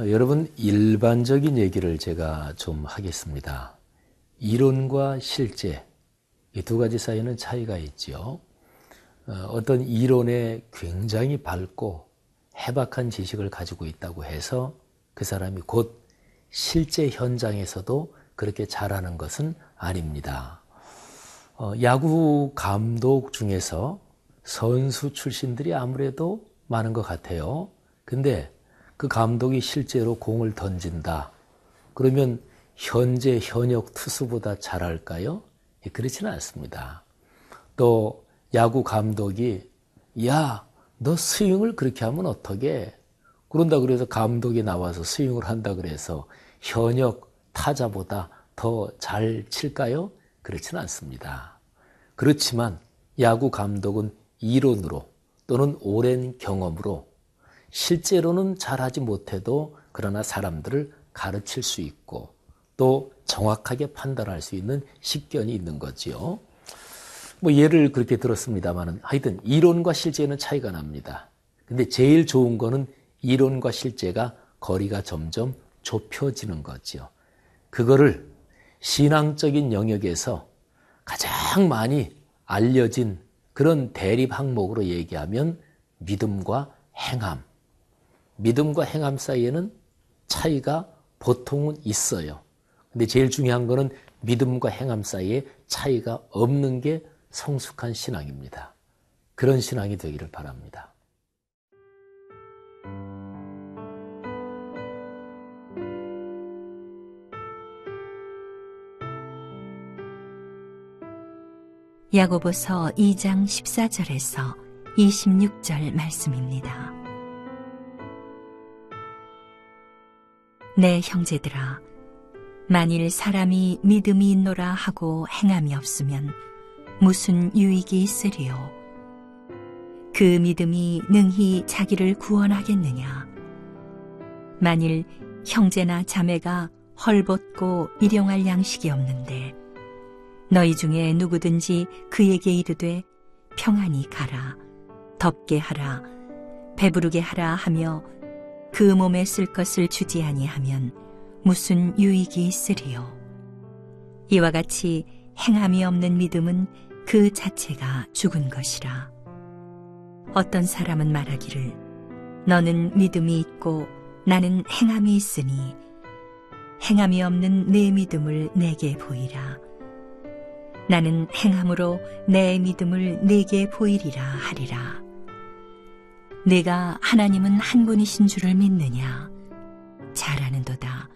여러분, 일반적인 얘기를 제가 좀 하겠습니다. 이론과 실제, 이 두 가지 사이에는 차이가 있지요. 어떤 이론에 굉장히 밝고 해박한 지식을 가지고 있다고 해서 그 사람이 곧 실제 현장에서도 그렇게 잘하는 것은 아닙니다. 야구 감독 중에서 선수 출신들이 아무래도 많은 것 같아요. 근데 그 감독이 실제로 공을 던진다. 그러면 현재 현역 투수보다 잘할까요? 그렇지는 않습니다. 또 야구 감독이 야, 너 스윙을 그렇게 하면 어떡해? 그런다 그래서 감독이 나와서 스윙을 한다 그래서 현역 타자보다 더 잘 칠까요? 그렇지는 않습니다. 그렇지만 야구 감독은 이론으로 또는 오랜 경험으로 실제로는 잘하지 못해도 그러나 사람들을 가르칠 수 있고 또 정확하게 판단할 수 있는 식견이 있는 거지요. 예를 그렇게 들었습니다만 하여튼 이론과 실제는 차이가 납니다. 근데 제일 좋은 거는 이론과 실제가 거리가 점점 좁혀지는 거죠. 그거를 신앙적인 영역에서 가장 많이 알려진 그런 대립 항목으로 얘기하면 믿음과 행함. 믿음과 행함 사이에는 차이가 보통은 있어요. 근데 제일 중요한 거는 믿음과 행함 사이에 차이가 없는 게 성숙한 신앙입니다. 그런 신앙이 되기를 바랍니다. 야고보서 2장 14절에서 26절 말씀입니다. 내 형제들아, 만일 사람이 믿음이 있노라 하고 행함이 없으면 무슨 유익이 있으리요? 그 믿음이 능히 자기를 구원하겠느냐? 만일 형제나 자매가 헐벗고 일용할 양식이 없는데 너희 중에 누구든지 그에게 이르되 평안히 가라, 덥게 하라, 배부르게 하라 하며 그 몸에 쓸 것을 주지 아니하면 무슨 유익이 있으리요? 이와 같이 행함이 없는 믿음은 그 자체가 죽은 것이라. 어떤 사람은 말하기를 너는 믿음이 있고 나는 행함이 있으니 행함이 없는 내 믿음을 내게 보이라. 나는 행함으로 내 믿음을 내게 보이리라 하리라. 내가 하나님은 한 분이신 줄을 믿느냐? 잘 아는도다.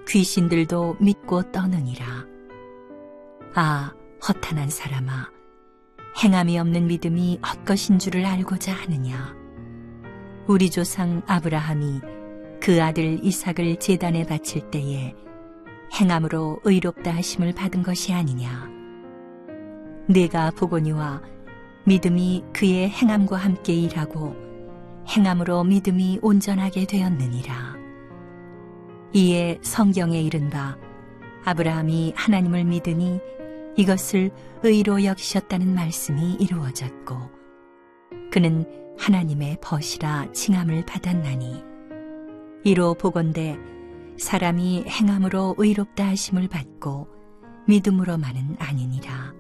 귀신들도 믿고 떠느니라. 아, 허탄한 사람아, 행함이 없는 믿음이 헛것인 줄을 알고자 하느냐? 우리 조상 아브라함이 그 아들 이삭을 제단에 바칠 때에 행함으로 의롭다 하심을 받은 것이 아니냐? 네가 보거니와 믿음이 그의 행함과 함께 일하고 행함으로 믿음이 온전하게 되었느니라. 이에 성경에 이른 바 아브라함이 하나님을 믿으니 이것을 의로 여기셨다는 말씀이 이루어졌고 그는 하나님의 벗이라 칭함을 받았나니 이로 보건대 사람이 행함으로 의롭다 하심을 받고 믿음으로만은 아니니라.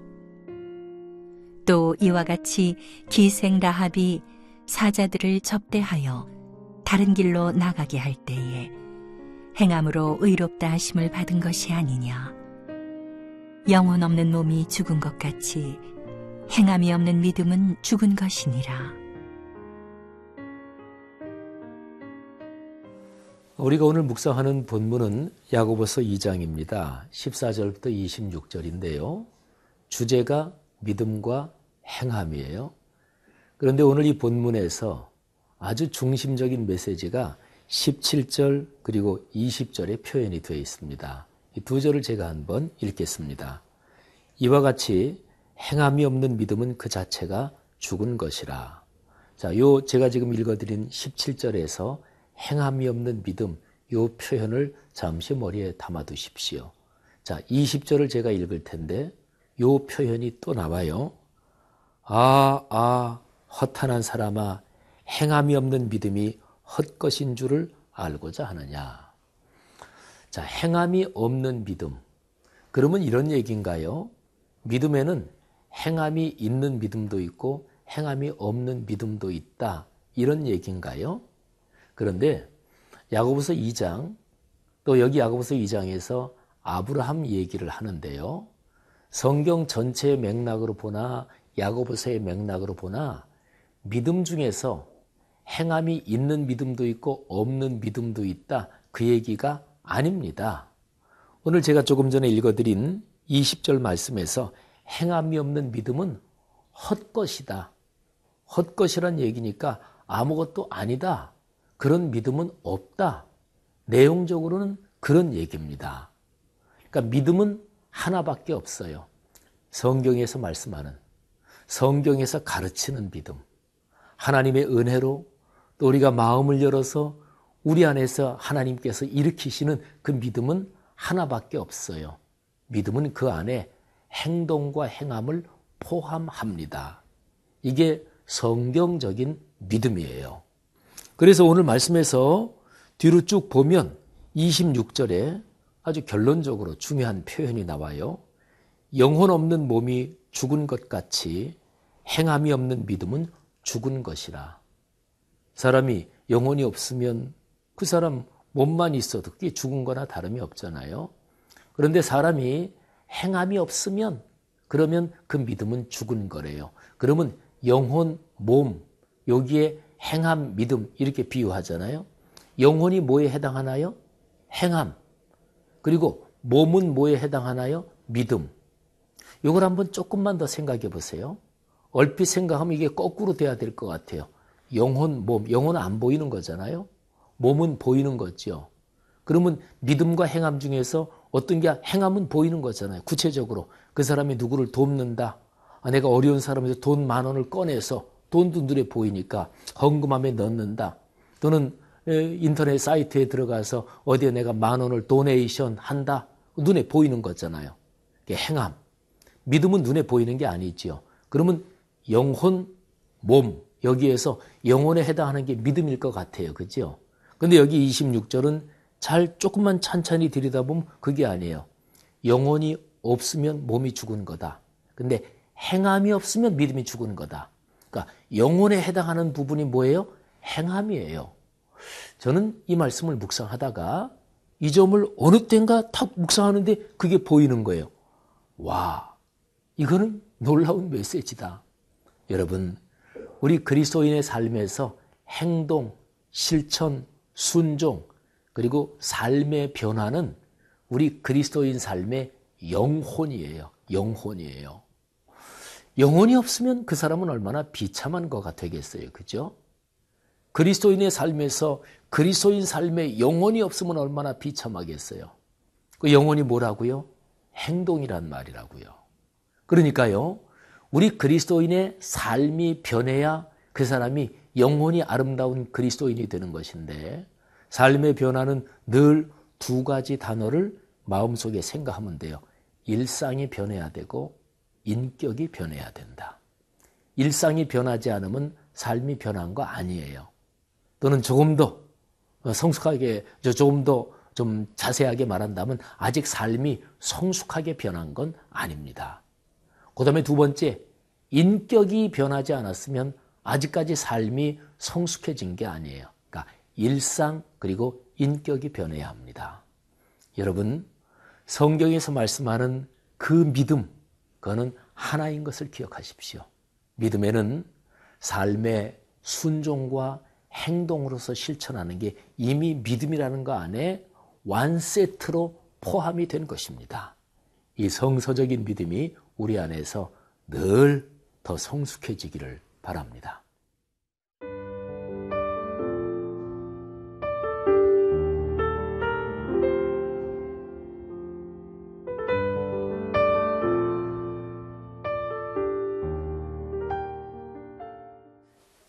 또 이와 같이 기생 라합이 사자들을 접대하여 다른 길로 나가게 할 때에 행함으로 의롭다 하심을 받은 것이 아니냐. 영혼 없는 몸이 죽은 것 같이 행함이 없는 믿음은 죽은 것이니라. 우리가 오늘 묵상하는 본문은 야고보서 2장입니다. 14절부터 26절인데요. 주제가 믿음과 행함이에요. 그런데 오늘 이 본문에서 아주 중심적인 메시지가 17절 그리고 20절에 표현이 되어 있습니다. 이 두 절을 제가 한번 읽겠습니다. 이와 같이 행함이 없는 믿음은 그 자체가 죽은 것이라. 자, 제가 지금 읽어드린 17절에서 행함이 없는 믿음, 요 표현을 잠시 머리에 담아두십시오. 자, 20절을 제가 읽을 텐데 요 표현이 또 나와요. 허탄한 사람아, 행함이 없는 믿음이 헛것인 줄을 알고자 하느냐. 자, 행함이 없는 믿음. 그러면 이런 얘기인가요? 믿음에는 행함이 있는 믿음도 있고 행함이 없는 믿음도 있다. 이런 얘기인가요? 그런데 야고보서 2장, 또 여기 야고보서 2장에서 아브라함 얘기를 하는데요. 성경 전체의 맥락으로 보나 야고보서의 맥락으로 보나 믿음 중에서 행함이 있는 믿음도 있고 없는 믿음도 있다. 그 얘기가 아닙니다. 오늘 제가 조금 전에 읽어드린 20절 말씀에서 행함이 없는 믿음은 헛것이다. 헛것이란 얘기니까 아무것도 아니다. 그런 믿음은 없다. 내용적으로는 그런 얘기입니다. 그러니까 믿음은 하나밖에 없어요. 성경에서 말씀하는, 성경에서 가르치는 믿음. 하나님의 은혜로 또 우리가 마음을 열어서 우리 안에서 하나님께서 일으키시는 그 믿음은 하나밖에 없어요. 믿음은 그 안에 행동과 행함을 포함합니다. 이게 성경적인 믿음이에요. 그래서 오늘 말씀에서 뒤로 쭉 보면 26절에 아주 결론적으로 중요한 표현이 나와요. 영혼 없는 몸이 죽은 것 같이 행함이 없는 믿음은 죽은 것이라. 사람이 영혼이 없으면 그 사람 몸만 있어도 그게 죽은 거나 다름이 없잖아요. 그런데 사람이 행함이 없으면 그러면 그 믿음은 죽은 거래요. 그러면 영혼, 몸, 여기에 행함, 믿음 이렇게 비유하잖아요. 영혼이 뭐에 해당하나요? 행함. 그리고 몸은 뭐에 해당하나요? 믿음. 이걸 한번 조금만 더 생각해 보세요. 얼핏 생각하면 이게 거꾸로 돼야 될 것 같아요. 영혼, 몸. 영혼은 안 보이는 거잖아요. 몸은 보이는 거죠. 그러면 믿음과 행함 중에서 어떤 게 행함은 보이는 거잖아요. 구체적으로 그 사람이 누구를 돕는다. 내가 어려운 사람에서 돈 10,000원을 꺼내서 돈도 눈에 보이니까 헌금함에 넣는다. 또는 인터넷 사이트에 들어가서 어디에 내가 10,000원을 도네이션 한다. 눈에 보이는 거잖아요. 이게 행함. 믿음은 눈에 보이는 게 아니지요. 그러면 영혼, 몸 여기에서 영혼에 해당하는 게 믿음일 것 같아요. 그죠? 근데 여기 26절은 잘 조금만 찬찬히 들여다보면 그게 아니에요. 영혼이 없으면 몸이 죽은 거다. 근데 행함이 없으면 믿음이 죽은 거다. 그러니까 영혼에 해당하는 부분이 뭐예요? 행함이에요. 저는 이 말씀을 묵상하다가 이 점을 어느 때인가 탁 묵상하는데 그게 보이는 거예요. 와, 이거는 놀라운 메시지다. 여러분, 우리 그리스도인의 삶에서 행동, 실천, 순종, 그리고 삶의 변화는 우리 그리스도인 삶의 영혼이에요. 영혼이에요. 영혼이 없으면 그 사람은 얼마나 비참한 거가 되겠어요. 그죠? 그리스도인의 삶에서 그리스도인 삶에 영혼이 없으면 얼마나 비참하겠어요. 그 영혼이 뭐라고요? 행동이란 말이라고요. 그러니까요, 우리 그리스도인의 삶이 변해야 그 사람이 영혼이 아름다운 그리스도인이 되는 것인데, 삶의 변화는 늘 두 가지 단어를 마음속에 생각하면 돼요. 일상이 변해야 되고 인격이 변해야 된다. 일상이 변하지 않으면 삶이 변한 거 아니에요. 또는 조금 더 성숙하게, 조금 더 좀 자세하게 말한다면 아직 삶이 성숙하게 변한 건 아닙니다. 그 다음에 두 번째, 인격이 변하지 않았으면 아직까지 삶이 성숙해진 게 아니에요. 그러니까 일상 그리고 인격이 변해야 합니다. 여러분, 성경에서 말씀하는 그 믿음, 그거는 하나인 것을 기억하십시오. 믿음에는 삶의 순종과 행동으로서 실천하는 게 이미 믿음이라는 거 안에 완세트로 포함이 된 것입니다. 이 성서적인 믿음이 우리 안에서 늘 더 성숙해지기를 바랍니다.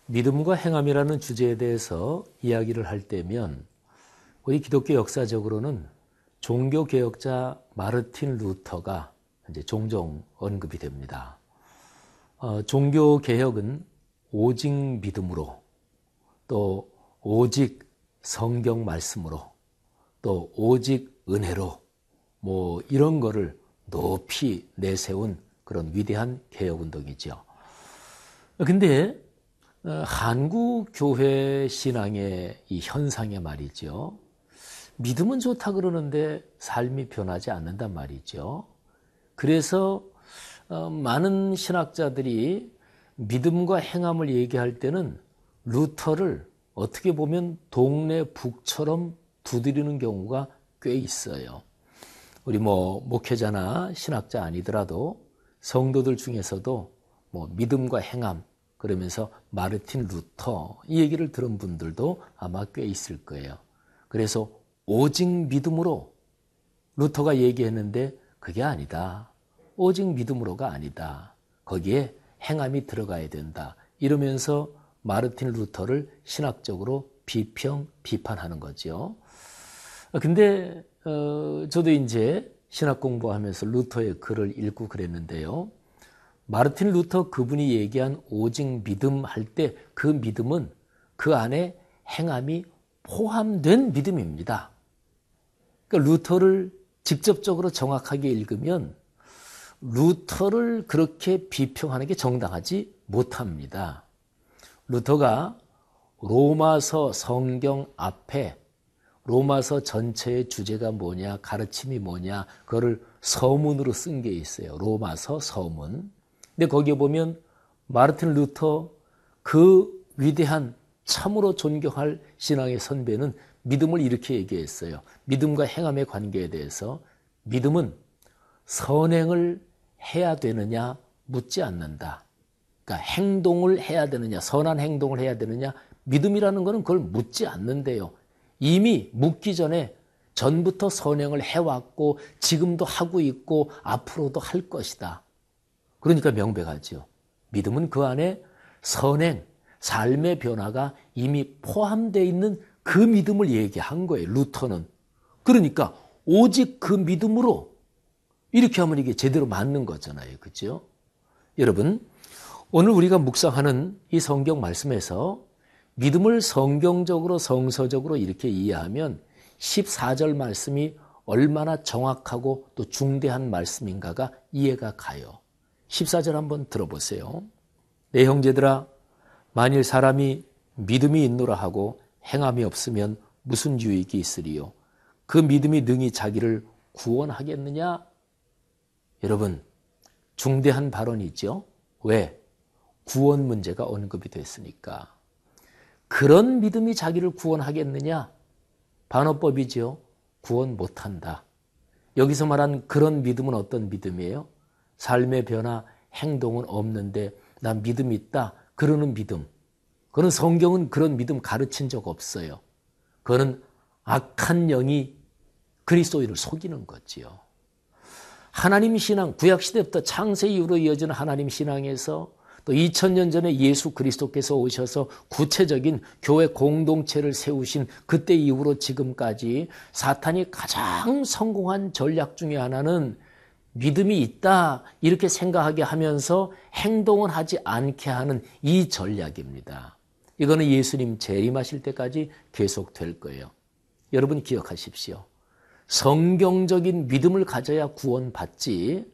믿음과 행함이라는 주제에 대해서 이야기를 할 때면 우리 기독교 역사적으로는 종교개혁자 마르틴 루터가 이제 종종 언급이 됩니다. 종교개혁은 오직 믿음으로 또 오직 성경 말씀으로 또 오직 은혜로 뭐 이런 거를 높이 내세운 그런 위대한 개혁운동이죠. 근데 한국 교회 신앙의 이 현상에 말이죠. 믿음은 좋다 그러는데 삶이 변하지 않는단 말이죠. 그래서 많은 신학자들이 믿음과 행함을 얘기할 때는 루터를 어떻게 보면 동네 북처럼 두드리는 경우가 꽤 있어요. 우리 목회자나 신학자 아니더라도 성도들 중에서도 믿음과 행함 그러면서 마르틴 루터 이 얘기를 들은 분들도 아마 꽤 있을 거예요. 그래서 오직 믿음으로 루터가 얘기했는데 그게 아니다. 오직 믿음으로가 아니다. 거기에 행함이 들어가야 된다. 이러면서 마르틴 루터를 신학적으로 비판하는 거죠. 근데 저도 이제 신학 공부하면서 루터의 글을 읽고 그랬는데요. 마르틴 루터 그분이 얘기한 오직 믿음 할 때 그 믿음은 그 안에 행함이 포함된 믿음입니다. 그러니까 루터를 직접적으로 정확하게 읽으면 루터를 그렇게 비평하는 게 정당하지 못합니다. 루터가 로마서 성경 앞에 로마서 전체의 주제가 뭐냐, 가르침이 뭐냐, 그거를 서문으로 쓴 게 있어요. 로마서 서문. 근데 거기에 보면 마르틴 루터 그 위대한 참으로 존경할 신앙의 선배는 믿음을 이렇게 얘기했어요. 믿음과 행함의 관계에 대해서 믿음은 선행을 해야 되느냐 묻지 않는다. 그러니까 행동을 해야 되느냐, 선한 행동을 해야 되느냐, 믿음이라는 것은 그걸 묻지 않는데요. 이미 묻기 전에 전부터 선행을 해왔고 지금도 하고 있고 앞으로도 할 것이다. 그러니까 명백하죠. 믿음은 그 안에 선행, 삶의 변화가 이미 포함되어 있는 그 믿음을 얘기한 거예요. 루터는. 그러니까 오직 그 믿음으로 이렇게 하면 이게 제대로 맞는 거잖아요. 그렇죠? 여러분, 오늘 우리가 묵상하는 이 성경 말씀에서 믿음을 성경적으로 성서적으로 이렇게 이해하면 14절 말씀이 얼마나 정확하고 또 중대한 말씀인가가 이해가 가요. 14절 한번 들어보세요. 내 형제들아, 만일 사람이 믿음이 있노라 하고 행함이 없으면 무슨 유익이 있으리요? 그 믿음이 능히 자기를 구원하겠느냐? 여러분, 중대한 발언이죠. 왜? 구원 문제가 언급이 됐으니까. 그런 믿음이 자기를 구원하겠느냐? 반어법이죠. 구원 못한다. 여기서 말한 그런 믿음은 어떤 믿음이에요? 삶의 변화, 행동은 없는데 난 믿음이 있다. 그러는 믿음. 그건 성경은 그런 믿음 가르친 적 없어요. 그거는 악한 영이 그리스도인을 속이는 거지요. 하나님 신앙, 구약시대부터 창세 이후로 이어지는 하나님 신앙에서 또 2000년 전에 예수 그리스도께서 오셔서 구체적인 교회 공동체를 세우신 그때 이후로 지금까지 사탄이 가장 성공한 전략 중에 하나는 믿음이 있다 이렇게 생각하게 하면서 행동을 하지 않게 하는 이 전략입니다. 이거는 예수님 재림하실 때까지 계속될 거예요. 여러분 기억하십시오. 성경적인 믿음을 가져야 구원받지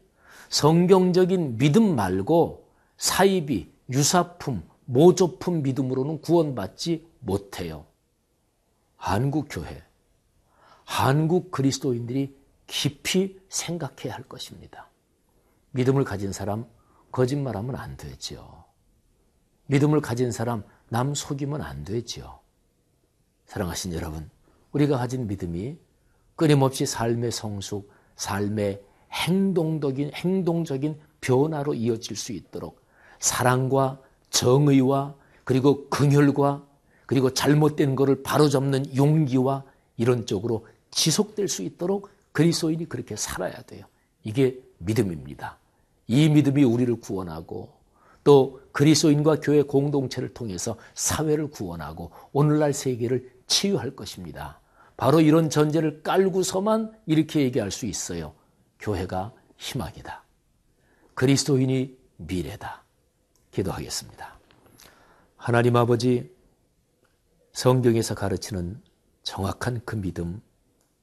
성경적인 믿음 말고 사이비, 유사품, 모조품 믿음으로는 구원받지 못해요. 한국 교회, 한국 그리스도인들이 깊이 생각해야 할 것입니다. 믿음을 가진 사람 거짓말하면 안 되죠. 믿음을 가진 사람 남 속이면 안 되죠. 사랑하신 여러분, 우리가 가진 믿음이 끊임없이 삶의 성숙, 삶의 행동적인 변화로 이어질 수 있도록 사랑과 정의와 그리고 긍휼과 그리고 잘못된 것을 바로잡는 용기와 이런 쪽으로 지속될 수 있도록 그리스도인이 그렇게 살아야 돼요. 이게 믿음입니다. 이 믿음이 우리를 구원하고 또 그리스도인과 교회 공동체를 통해서 사회를 구원하고 오늘날 세계를 치유할 것입니다. 바로 이런 전제를 깔고서만 이렇게 얘기할 수 있어요. 교회가 희망이다. 그리스도인이 미래다. 기도하겠습니다. 하나님 아버지, 성경에서 가르치는 정확한 그 믿음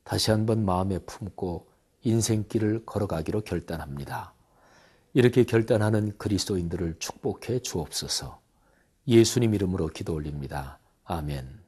다시 한번 마음에 품고 인생길을 걸어가기로 결단합니다. 이렇게 결단하는 그리스도인들을 축복해 주옵소서. 예수님 이름으로 기도 올립니다. 아멘.